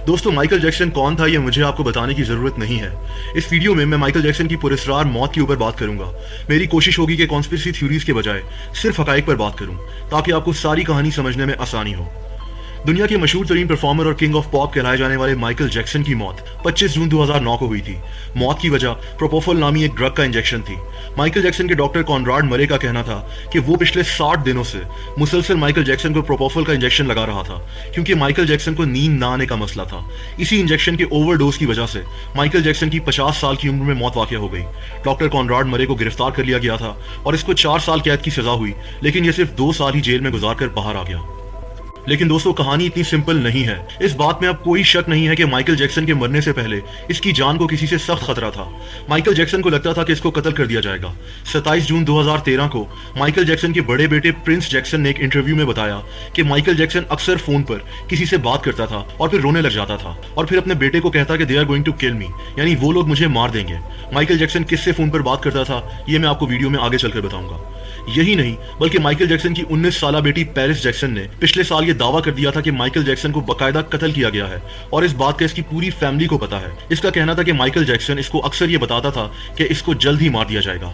दोस्तों, Michael Jackson कौन था ये मुझे आपको बताने की जरूरत नहीं है। इस वीडियो में मैं माइकल जैक्सन की पुरस्कार मौत के ऊपर बात करूंगा। मेरी कोशिश होगी कि कॉन्स्पिरेसी थ्योरीज के बजाय सिर्फ हकाइक पर बात करूं, ताकि आपको सारी कहानी समझने में आसानी हो। दुनिया के मशहूर तरीन परफॉर्मर और किंग ऑफ पॉप कहलाए जाने वाले माइकल जैक्सन की मौत 25 जून 2009 को हुई थी। मौत की वजह प्रोपोफोल नामी एक ड्रग का इंजेक्शन थी। माइकल जैक्सन के डॉक्टर कॉनराड मरे का कहना था कि वो पिछले 60 दिनों से मुसलसल माइकल जैक्सन को प्रोपोफोल का इंजेक्शन लगा रहा था, क्योंकि माइकल जैक्सन को नींद ना आने का मसला था। इसी इंजेक्शन के ओवरडोज की वजह से माइकल जैक्सन की 50 साल की उम्र में मौत वाक़या हो गई। डॉक्टर कॉनराड मरे को गिरफ्तार कर लिया गया था और इसको 4 साल कैद की सजा हुई, लेकिन यह सिर्फ 2 साल ही जेल में गुजार कर बाहर आ गया। लेकिन दोस्तों, कहानी इतनी सिंपल नहीं है। इस बात में अब कोई शक नहीं है कि माइकल जैक्सन के मरने से पहले इसकी जान को किसी से सख्त खतरा था। माइकल जैक्सन को लगता था कि इसको कत्ल कर दिया जाएगा। 27 जून 2013 को माइकल जैक्सन के बड़े बेटे प्रिंस जैक्सन ने एक इंटरव्यू में बताया कि माइकल जैक्सन अक्सर फोन पर किसी से बात करता था और फिर रोने लग जाता था और फिर अपने बेटे को कहता कि they are going to kill me, यानी वो लोग मुझे मार देंगे। माइकल जैक्सन किससे फोन पर बात करता था ये मैं आपको वीडियो में आगे चलकर बताऊंगा। यही नहीं, बल्कि माइकल जैक्सन की 19 साला बेटी पेरिस जैक्सन ने पिछले साल ये दावा कर दिया था कि माइकल जैक्सन को बकायदा कत्ल किया गया है और इस बात का इसकी पूरी फैमिली को पता है। इसका कहना था कि माइकल जैक्सन इसको अक्सर ये बताता था कि इसको जल्द ही मार दिया जाएगा।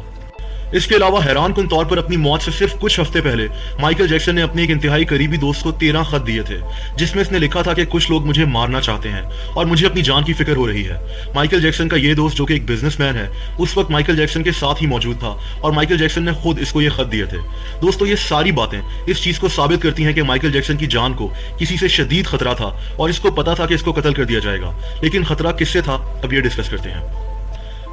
इसके अलावा हैरानकुन तौर पर अपनी मौत से सिर्फ कुछ हफ्ते पहले माइकल जैक्सन ने अपने एक इंतहाई करीबी दोस्त को 13 खत दिए थे, जिसमें इसने लिखा था कि कुछ लोग मुझे मारना चाहते हैं और मुझे अपनी जान की फिक्र हो रही है। माइकल जैक्सन का ये दोस्त, जो कि एक बिजनेसमैन है, उस वक्त माइकल जैक्सन के साथ ही मौजूद था और माइकल जैक्सन ने खुद इसको ये खत दिए थे। दोस्तों, ये सारी बातें इस चीज को साबित करती हैं कि माइकल जैक्सन की जान को किसी से शदीद खतरा था और इसको पता था कि इसको कत्ल कर दिया जाएगा। लेकिन खतरा किससे था, अब ये डिस्कस करते हैं।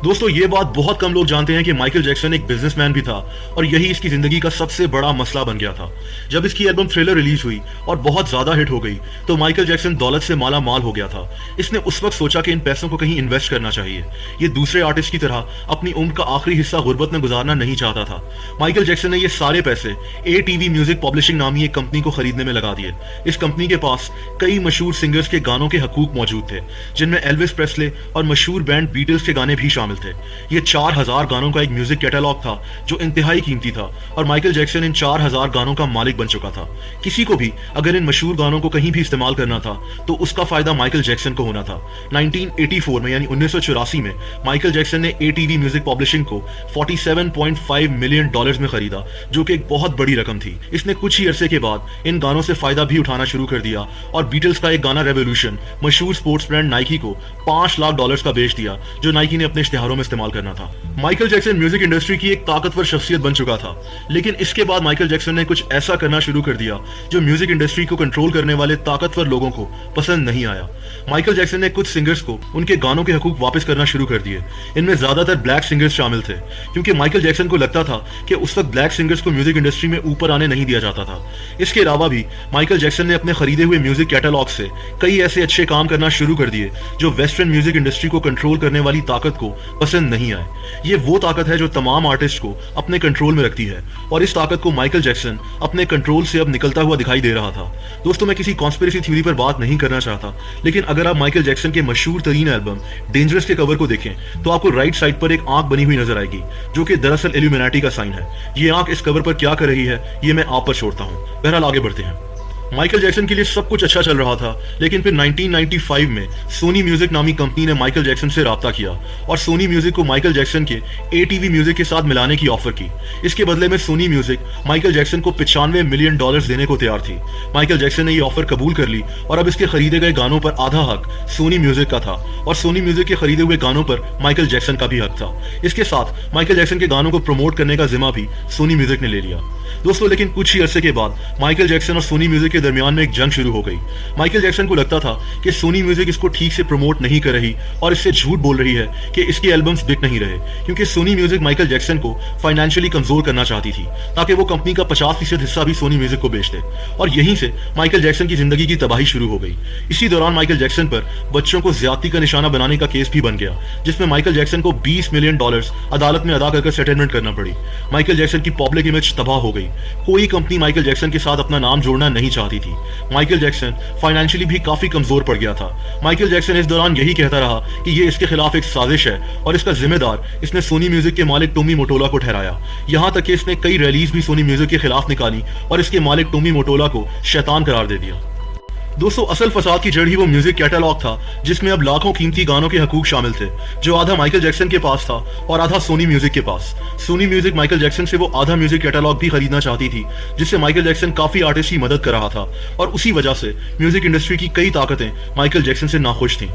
दोस्तों, ये बात बहुत कम लोग जानते हैं कि माइकल जैक्सन एक बिजनेसमैन भी था और यही इसकी जिंदगी का सबसे बड़ा मसला बन गया था। जब इसकी एल्बम थ्रिलर रिलीज हुई और बहुत ज्यादा हिट हो गई तो माइकल जैक्सन दौलत से माला माल हो गया था। इसने उस वक्त सोचा कि इन पैसों को कहीं इन्वेस्ट करना चाहिए। ये दूसरे आर्टिस्ट की तरह अपनी उम्र का आखिरी हिस्सा गुर्बत में गुजारना नहीं चाहता था। माइकल जैक्सन ने ये सारे पैसे ATV म्यूजिक पब्लिशिंग नामी एक कंपनी को खरीदने में लगा दिए। इस कंपनी के पास कई मशहूर सिंगर्स के गानों के हकूक मौजूद थे, जिनमें एल्विस प्रेस्ले और मशहूर बैंड बीटल्स के गाने भी शामिल थे। ये 4000 गानों का एक म्यूजिक कैटलॉग था जो इंतहाई कीमती था और माइकल जैक्सन इन 4000 गानों का मालिक बन चुका था। किसी को भी अगर इन मशहूर गानों को कहीं भी इस्तेमाल करना था तो उसका फायदा माइकल जैक्सन को होना था। 1984 में, यानी 1984 में माइकल जैक्सन ने ATV म्यूजिक पब्लिशिंग को $47.5 मिलियन में खरीदा, जो कि एक बहुत बड़ी रकम थी। इसने कुछ ही अरसे के बाद इन गानों से फायदा भी उठाना शुरू कर दिया और बीटल्स का एक गाना रेवोल्यूशन मशहूर स्पोर्ट्स ब्रांड नाइकी को $5 लाख का बेच दिया, जो नाइकी ने अपने इश्तिहारों में इस्तेमाल करना था। माइकल जैक्सन म्यूजिक इंडस्ट्री की एक ताकतवर शख्सियत बन चुका था, लेकिन इसके बाद माइकल जैक्सन ने कुछ ऐसा करना शुरू कर दिया जो म्यूजिक इंडस्ट्री को कंट्रोल करने वाले ताकतवर लोगों को पसंद नहीं आया। माइकल जैक्सन ने कुछ सिंगर्स को उनके गानों के हकूक वापस करना शुरू कर दिए। इनमें ज्यादातर ब्लैक सिंगर्स शामिल थे, क्योंकि माइकल जैक्सन को लगता था कि उस वक्त ब्लैक सिंगर्स को म्यूजिक इंडस्ट्री में ऊपर आने नहीं दिया जाता था। इसके अलावा भी माइकल जैक्सन ने अपने खरीदे हुए म्यूजिक कैटलॉग से कई ऐसे अच्छे काम करना शुरू कर दिए जो वेस्टर्न म्यूजिक इंडस्ट्री को कंट्रोल करने वाली ताकत को पसंद नहीं आए। ये वो ताकत है जो तमाम आर्टिस्ट को अपने कंट्रोल में रखती है और इस ताकत को माइकल जैक्सन अपने कंट्रोल से अब निकलता हुआ दिखाई दे रहा था। दोस्तों, मैं किसी कॉन्स्पिरेसी थ्योरी पर बात नहीं करना चाहता, लेकिन अगर आप माइकल जैक्सन के मशहूर तरीन एल्बम डेंजरस के कवर को देखें तो आपको राइट साइड पर एक आंख बनी हुई नजर आएगी, जो कि दरअसल इल्यूमिनाटी का साइन है। ये आंख इस कवर पर क्या कर रही है ये मैं आप पर छोड़ता हूँ। बहरहाल, आगे बढ़ते हैं। माइकल जैक्सन के लिए सब कुछ अच्छा चल रहा था, लेकिन फिर 1995 में सोनी म्यूजिक नामी कंपनी ने माइकल जैक्सन से राब्ता किया और सोनी म्यूजिक को माइकल जैक्सन के ATV म्यूजिक के साथ मिलाने की ऑफर की। इसके बदले में सोनी म्यूजिक माइकल जैक्सन को $95 मिलियन देने को तैयार थी। माइकल जैक्सन ने ये ऑफर कबूल कर ली और अब इसके खरीदे गए गानों पर आधा हक सोनी म्यूजिक का था और सोनी म्यूजिक के खरीदे हुए गानों पर माइकल जैक्सन का भी हक था। इसके साथ माइकल जैक्सन के गानों को प्रमोट करने का जिम्मा भी सोनी म्यूजिक ने ले लिया। दोस्तों, लेकिन कुछ ही अरसे के बाद माइकल जैक्सन और सोनी म्यूजिक के दरमियान में एक जंग शुरू हो गई। माइकल जैक्सन को लगता था कि सोनी म्यूजिक इसको ठीक से प्रमोट नहीं कर रही और इससे झूठ बोल रही है कि इसके एल्बम्स बिक नहीं रहे, क्योंकि सोनी म्यूजिक माइकल जैक्सन को फाइनेंशियली कमजोर करना चाहती थी ताकि वो कंपनी का 50% हिस्सा भी सोनी म्यूजिक को बेच दे। और यहीं से माइकल जैक्सन की जिंदगी की तबाही शुरू हो गई। इसी दौरान माइकल जैक्सन पर बच्चों को ज्यादती का निशाना बनाने का केस भी बन गया, जिसमें माइकल जैक्सन को $20 मिलियन अदालत में अदा कर सेटलमेंट करना पड़ी। माइकल जैक्सन की पब्लिक इमेज तबाह हो गई। कोई कंपनी माइकल जैक्सन के साथ अपना नाम जोड़ना नहीं चाहती थी। माइकल जैक्सन फाइनेंशियली भी काफी कमजोर पड़ गया था। माइकल जैक्सन इस दौरान यही कहता रहा कि ये इसके खिलाफ एक साजिश है और इसका जिम्मेदार इसने सोनी म्यूजिक के मालिक टोमी मोटोला को ठहराया। यहाँ तक कि इसने कई रैलीज भी सोनी म्यूजिक के खिलाफ निकाली और इसके मालिक टोमी मोटोला को शैतान करार दे दिया। दोस्तों असल फसाद की जड़ ही वो म्यूजिक कैटलॉग था जिसमें अब लाखों कीमती गानों के हकूक शामिल थे, जो आधा माइकल जैक्सन के पास था और आधा सोनी म्यूजिक के पास। सोनी म्यूजिक माइकल जैक्सन से वो आधा म्यूजिक कैटलॉग भी खरीदना चाहती थी, जिससे माइकल जैक्सन काफी आर्टिस्ट की मदद कर रहा था, और उसी वजह से म्यूजिक इंडस्ट्री की कई ताकतें माइकल जैक्सन से नाखुश थीं।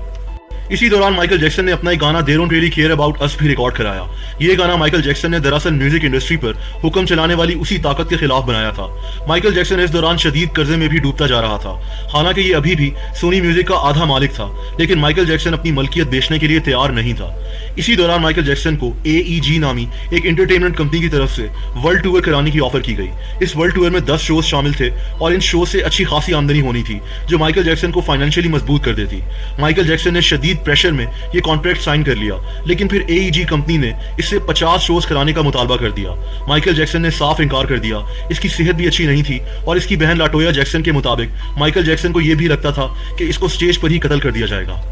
इसी दौरान माइकल जैक्सन ने अपना एक गाना they don't really care about us भी रिकॉर्ड कराया। ये गाना माइकल जैक्सन ने दरअसल म्यूजिक इंडस्ट्री पर हुक्म चलाने वाली उसी ताकत के खिलाफ बनाया था। माइकल जैक्सन इस दौरान शदीद कर्जे में भी डूबता जा रहा था। हालांकि ये अभी भी सोनी म्यूजिक का आधा मालिक था, लेकिन माइकल जैक्सन अपनी मलकियत बेचने के लिए तैयार नहीं था। इसी दौरान माइकल जैक्सन को AEG नामी एक एंटरटेनमेंट कंपनी की तरफ से वर्ल्ड टूर कराने की ऑफर की गई। इस वर्ल्ड टूर में 10 शोज शामिल थे और इन शो से अच्छी खासी आमदनी होनी थी, जो माइकल जैक्सन को फाइनेंशियली मजबूत कर देती। माइकल जैक्सन ने शदीद प्रेशर में ये कॉन्ट्रैक्ट साइन कर लिया, लेकिन फिर AEG कंपनी ने इससे 50 शोज कराने का मुतालबा कर दिया। माइकल जैक्सन ने साफ इनकार कर दिया। इसकी सेहत भी अच्छी नहीं थी और इसकी बहन लाटोया जैक्सन के मुताबिक माइकल जैक्सन को यह भी लगता था कि इसको स्टेज पर ही कत्ल कर दिया जाएगा।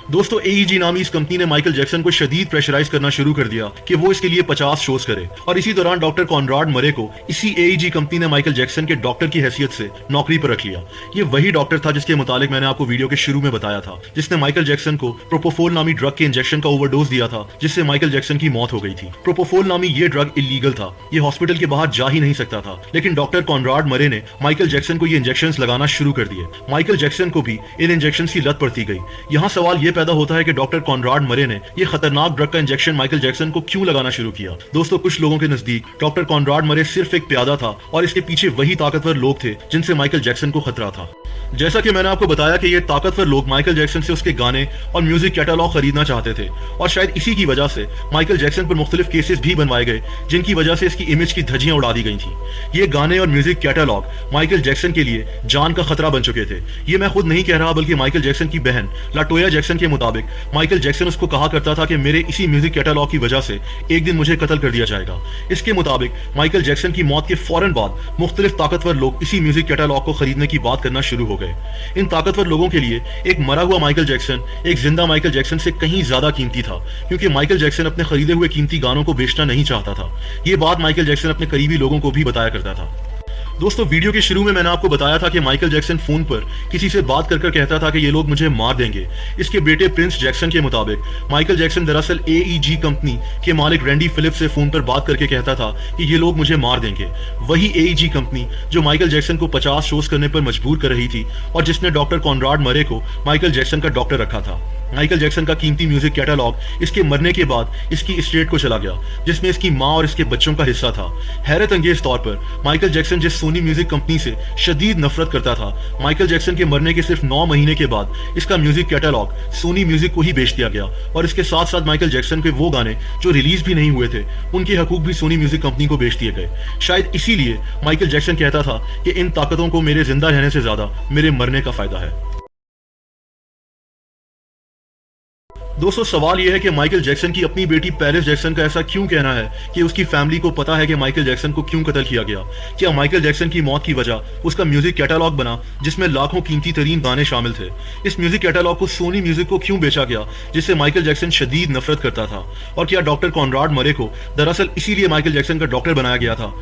दोस्तों AEG नामी इस कंपनी ने माइकल जैक्सन को शदीद प्रेशराइज करना शुरू कर दिया कि वो इसके लिए 50 शोज करे, और इसी दौरान डॉक्टर कॉनराड मरे को इसी AEG कंपनी ने माइकल जैक्सन के डॉक्टर की हैसियत से नौकरी पर रख लिया। ये वही डॉक्टर था जिसके मुतालिक मैंने आपको वीडियो के शुरू में बताया था, जिसने माइकल जैक्सन को प्रोपोफोल नामी ड्रग के इंजेक्शन का ओवरडोज दिया था, जिससे माइकल जैक्सन की मौत हो गई थी। प्रोपोफोल नामी ये ड्रग इलीगल था, ये हॉस्पिटल के बाहर जा ही नहीं सकता था, लेकिन डॉक्टर कॉनराड मरे ने माइकल जैक्सन को ये इंजेक्शन लगाना शुरू कर दिए। माइकल जैक्सन को भी इन इंजेक्शन की लत पड़ती गई। यहाँ सवाल ये पैदा होता है कि डॉक्टर कॉनराड मरे ने ये खतरनाक ड्रग का इंजेक्शन माइकल जैक्सन को क्यों लगाना शुरू किया। दोस्तों कुछ लोगों के नजदीक डॉक्टर कॉनराड मरे सिर्फ एक प्यादा था और इसके पीछे वही ताकतवर लोग थे जिनसे माइकल जैक्सन को खतरा था। जैसा कि मैंने आपको बताया कि ये ताकतवर लोग माइकल जैक्सन से उसके गाने और म्यूजिक कैटलॉग खरीदना चाहते थे, और शायद इसी की वजह से माइकल जैक्सन पर मुख्तलिफ केसेस भी बनवाए गए, जिनकी वजह से इसकी इमेज की धज्जियां उड़ा दी गई थी। ये गाने और म्यूजिक कैटलॉग माइकल जैक्सन के लिए जान का खतरा बन चुके थे। ये मैं खुद नहीं कह रहा, बल्कि माइकल जैक्सन की बहन लाटोया जैक्सन के मुताबिक माइकल जैक्सन उसको कहा करता था कि मेरे इसी म्यूजिक कैटलॉग की वजह से एक दिन मुझे कत्ल कर दिया जाएगा। इसके मुताबिक माइकल जैक्सन की मौत के फौरन बाद मुख्तलिफ ताकतवर लोग इसी म्यूजिक कैटलॉग को खरीदने की बात करना शुरू हो गए। इन ताकतवर लोगों के लिए एक मरा हुआ माइकल जैक्सन एक जिंदा माइकल जैक्सन से कहीं ज्यादा कीमती था, क्योंकि माइकल जैक्सन अपने खरीदे हुए कीमती गानों को बेचना नहीं चाहता था। ये बात माइकल जैक्सन अपने करीबी लोगों को भी बताया करता था। दोस्तों वीडियो के शुरू में मैंने आपको बताया था कि माइकल जैक्सन फोन पर किसी से बात कर कहता था कि ये लोग मुझे मार देंगे। इसके बेटे प्रिंस जैक्सन के मुताबिक माइकल जैक्सन दरअसल AEG कंपनी के मालिक रैंडी फिलिप्स से फोन पर बात करके कहता था कि ये लोग मुझे मार देंगे। वही AEG कंपनी जो माइकल जैक्सन को 50 शोज करने पर मजबूर कर रही थी और जिसने डॉक्टर कॉनराड मरे को माइकल जैक्सन का डॉक्टर रखा था। माइकल जैक्सन का कीमती म्यूजिक कैटलॉग इसके मरने के बाद इसकी एस्टेट को चला गया, जिसमें इसकी माँ और इसके बच्चों का हिस्सा था। हैरत अंगेज तौर पर माइकल जैक्सन जिस सोनी म्यूजिक कंपनी से शदीद नफरत करता था, माइकल जैक्सन के मरने के सिर्फ 9 महीने के बाद इसका म्यूजिक कैटलॉग सोनी म्यूजिक को ही बेच दिया गया, और इसके साथ साथ माइकल जैक्सन के वो गाने जो रिलीज भी नहीं हुए थे उनके हकूक भी सोनी म्यूजिक कंपनी को बेच दिए गए। शायद इसीलिए माइकल जैक्सन कहता था कि इन ताकतों को मेरे जिंदा रहने से ज्यादा मेरे मरने का फायदा है। दोस्तों सवाल यह है कि माइकल जैक्सन की अपनी बेटी पेरिस जैक्सन का ऐसा क्यों कहना है कि उसकी फैमिली को पता है कि माइकल जैक्सन को क्यों कत्ल किया गया। क्या माइकल जैक्सन की मौत की वजह उसका म्यूजिक कैटलॉग बना जिसमें लाखों कीमती तरीन गाने शामिल थे। इस म्यूजिक कैटलॉग को सोनी म्यूजिक को क्यों बेचा गया जिससे माइकल जैक्सन शदीद नफरत करता था। और क्या डॉक्टर कॉनराड मरे को दरअसल इसीलिए माइकल जैक्सन का डॉक्टर बनाया गया था